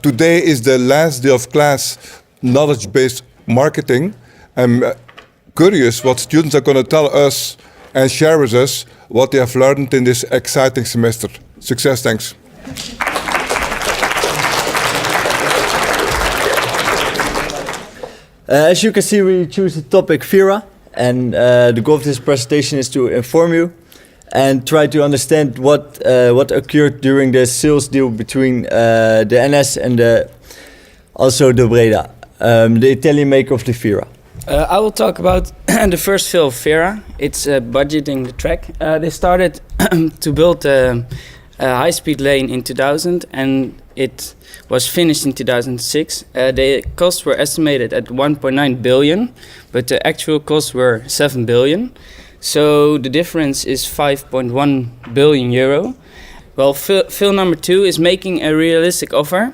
Today is the last day of class, knowledge-based marketing. I'm curious what students are going to tell us and share with us what they have learned in this exciting semester. Success, thanks. As you can see, we choose the topic Fyra, and the goal of this presentation is to inform you and try to understand what occurred during the sales deal between the NS and also the Breda, the Italian maker of the Fyra. I will talk about the first fill of Fyra. It's budgeting the track. They started to build a high-speed lane in 2000, and it was finished in 2006. The costs were estimated at 1.9 billion, but the actual costs were 7 billion. So the difference is 5.1 billion euro. Well, fill number 2 is making a realistic offer.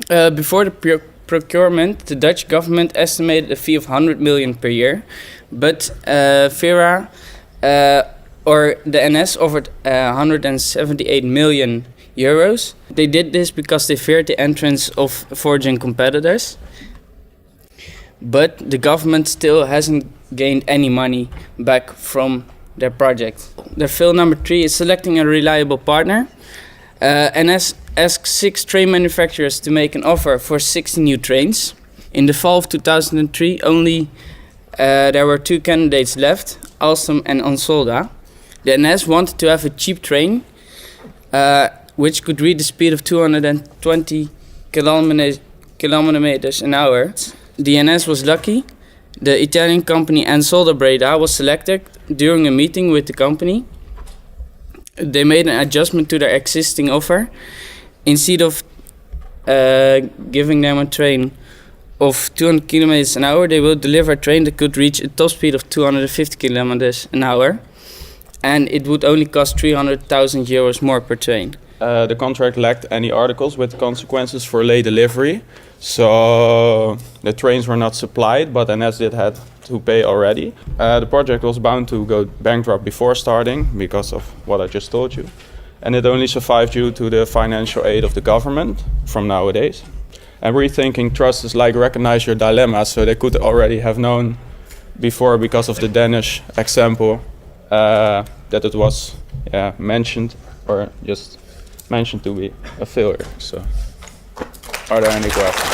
Before the procurement, the Dutch government estimated a fee of 100 million per year, but Fyra or the NS offered 178 million euros. They did this because they feared the entrance of foreign competitors. But the government still hasn't gained any money back from their project. Their fill number 3 is selecting a reliable partner. NS asked 6 train manufacturers to make an offer for 60 new trains. In the fall of 2003, only there were 2 candidates left, Alstom and Ansolda. The NS wanted to have a cheap train, which could reach the speed of 220 kilometers an hour. The NS was lucky. The Italian company Ansolda Breda was selected during a meeting with the company. They made an adjustment to their existing offer. Instead of giving them a train of 200 kilometers an hour, they will deliver a train that could reach a top speed of 250 kilometers an hour. And it would only cost 300,000 euros more per train. The contract lacked any articles with consequences for late delivery. So the trains were not supplied, but NS did had to pay already. The project was bound to go bankrupt before starting because of what I just told you. And it only survived due to the financial aid of the government from nowadays. And rethinking trust is like recognize your dilemma. So they could already have known before, because of the Danish example, that it was mentioned or just mentioned to be a failure. So, are there any questions?